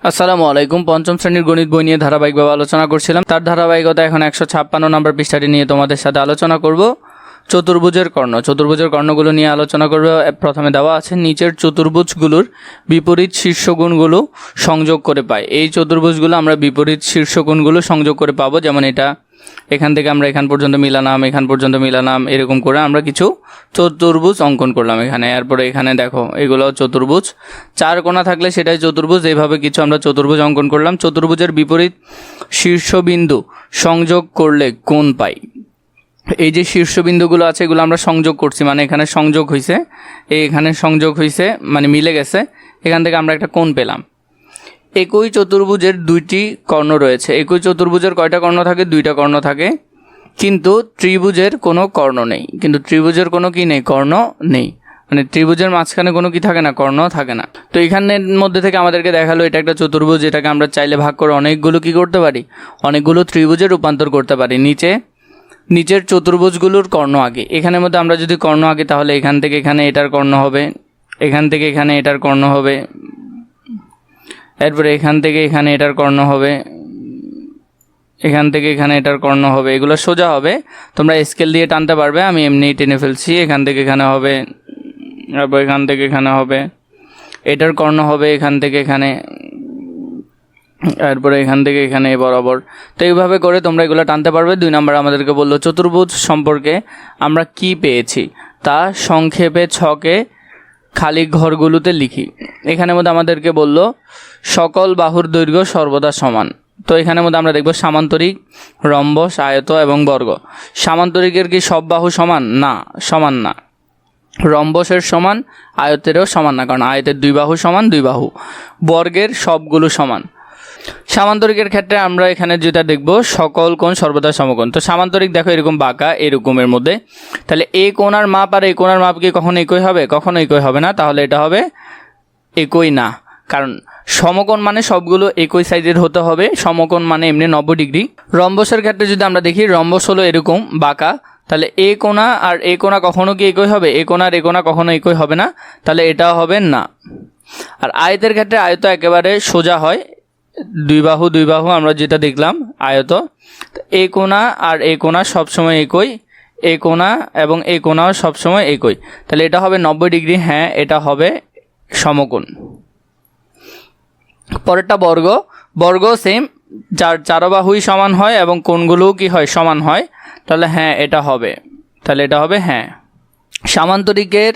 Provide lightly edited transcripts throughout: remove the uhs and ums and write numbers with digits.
আসসালামু আলাইকুম। পঞ্চম শ্রেণীর গণিত বই নিয়ে ধারাবাহিকভাবে আলোচনা করছিলাম। তার ধারাবাহিকতা এখন 156 নম্বর পৃষ্ঠাটি নিয়ে তোমাদের সাথে আলোচনা করব। চতুর্ভুজের কর্ণ, চতুর্ভুজের কর্ণগুলো নিয়ে আলোচনা করব। প্রথমে দেওয়া আছে নিচের চতুর্ভুজগুলোর বিপরীত শীর্ষকোণগুলো সংযোগ করে পাই। এই চতুর্ভুজগুলো আমরা বিপরীত শীর্ষকোণগুলো সংযোগ করে পাবো। যেমন এটা এখান থেকে আমরা এখান পর্যন্ত মিলালাম, এখান পর্যন্ত মিলালাম, এরকম করে আমরা কিছু চতুর্ভুজ অঙ্কন করলাম এখানে। এরপরে এখানে দেখো এগুলো চতুর্ভুজ, চার কোণা থাকলে সেটাই চতুর্ভুজ। এইভাবে কিছু আমরা চতুর্ভুজ অঙ্কন করলাম। চতুর্ভুজের বিপরীত শীর্ষবিন্দু সংযোগ করলে কোণ পাই। এই যে শীর্ষবিন্দুগুলো আছে এগুলো আমরা সংযোগ করছি, মানে এখানে সংযোগ হয়েছে, এখানে সংযোগ হয়েছে, মানে মিলে গেছে। এখান থেকে আমরা একটা কোণ পেলাম। একই চতুর্ভুজের দুইটি কর্ণ রয়েছে। একই চতুর্ভুজের কয়টা কর্ণ থাকে? দুইটা কর্ণ থাকে। কিন্তু ত্রিভুজের কোনো কর্ণ নেই। কিন্তু ত্রিভুজের কোনো কি নেই? কর্ণ নেই। মানে ত্রিভুজের মাঝখানে কোনো কি থাকে না? কর্ণ থাকে না। তো এখানের মধ্যে থেকে আমাদেরকে দেখালো এটা একটা চতুর্ভুজ, এটাকে আমরা চাইলে ভাগ করে অনেকগুলো কি করতে পারি? অনেকগুলো ত্রিভুজে রূপান্তর করতে পারি। নিচের চতুর্ভুজগুলোর কর্ণ আগে, এখানের মধ্যে আমরা যদি কর্ণ আগে, তাহলে এখান থেকে এখানে এটার কর্ণ হবে, এখান থেকে এখানে এটার কর্ণ হবে, এরপরে এখান থেকে এখানে এটার কর্ণ হবে, এখান থেকে এখানে এটার কর্ণ হবে। এগুলো সোজা হবে, তোমরা স্কেল দিয়ে টানতে পারবে। আমি এমনিই টেনে ফেলছি। এখান থেকে এখানে হবে, তারপর এখান থেকে এখানে হবে, এটার কর্ণ হবে এখান থেকে এখানে, এরপরে এখান থেকে এখানে বরাবর। তো এইভাবে করে তোমরা এগুলো টানতে পারবে। 2 নম্বর আমাদেরকে বললো চতুর্ভুজ সম্পর্কে আমরা কি পেয়েছি তা সংক্ষেপে ছকে খালি ঘরগুলোতে লিখি। এখানের মধ্যে আমাদেরকে বলল সকল বাহুর দৈর্ঘ্য সর্বদা সমান। তো এখানের মধ্যে আমরা দেখব সামান্তরিক, রম্বস, আয়ত এবং বর্গ। সামান্তরিকের কি সব বাহু সমান? না, সমান না। রম্বসের সমান, আয়তেরও সমান না, কারণ আয়তের 2 বাহু সমান 2 বাহু। বর্গের সবগুলো সমান। সামান্তরিকের ক্ষেত্রে আমরা এখানে যেটা দেখব সকল কোণ সর্বদা সমকোণ। তো সামান্তরিক দেখো এরকম বাঁকা, এরকমের মধ্যে। তাহলে এই কোণার মাপ আর এই কোণার মাপ কি কখনো একই হবে? কখনো একই হবে না। তাহলে এটা হবে একই না, কারণ সমকোণ মানে সবগুলো একই সাইজের হতে হবে। সমকোণ মানে এমনি 90 ডিগ্রি। রম্বসের ক্ষেত্রে যদি আমরা দেখি, রম্বস হলো এরকম বাঁকা, তাহলে এ কোণা আর এ কোণা কখনো কি একই হবে? এ কোণা আর এ কোণা কখনো একই হবে না, তাহলে এটা হবে না। আর আয়তের ক্ষেত্রে আয়ত একেবারে সোজা হয়, 2 বাহু 2 বাহু, আমরা যেটা দেখলাম আয়ত। এ কোণা আর এ কোণা সবসময় একই, এ কোণা এবং এ কোণাও সবসময় একই, তাহলে এটা হবে 90 ডিগ্রি। হ্যাঁ, এটা হবে সমকোণ। পরেরটা বর্গ। বর্গ সেম, যার চারবাহুই সমান হয় এবং কোণগুলোও কি হয়? সমান হয়। তাহলে হ্যাঁ, এটা হবে। তাহলে এটা হবে হ্যাঁ। সামান্তরিকের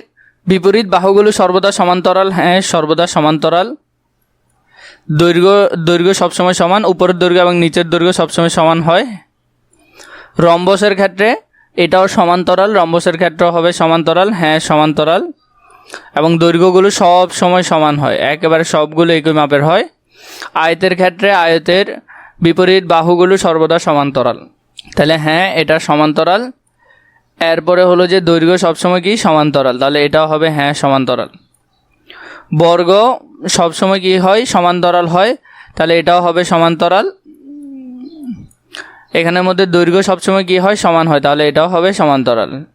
বিপরীত বাহুগুলো সর্বদা সমান্তরাল। হ্যাঁ, সর্বদা সমান্তরাল। দৈর্ঘ্য সবসময় সমান, উপরের দৈর্ঘ্য এবং নিচের দৈর্ঘ্য সবসময় সমান হয়। রম্বসের ক্ষেত্রে এটাও সমান্তরাল, রম্বসের ক্ষেত্রেও হবে সমান্তরাল। হ্যাঁ, সমান্তরাল। এবং দৈর্ঘ্যগুলো সব সময় সমান হয়, একেবারে সবগুলো একই মাপের হয়। আয়তের ক্ষেত্রে আয়তের বিপরীত বাহুগুলো সর্বদা সমান্তরাল। তাহলে হ্যাঁ, এটা সমান্তরাল। এরপরে হলো যে দৈর্ঘ্য সবসময় কি? সমান্তরাল। তাহলে এটাও হবে হ্যাঁ, সমান্তরাল। বর্গ সবসময় কি হয়? সমান্তরাল হয়। তাহলে এটাও হবে সমান্তরাল। এখানের মধ্যে দৈর্ঘ্য সবসময় কি হয়? সমান হয়। তাহলে এটাও হবে সমান্তরাল।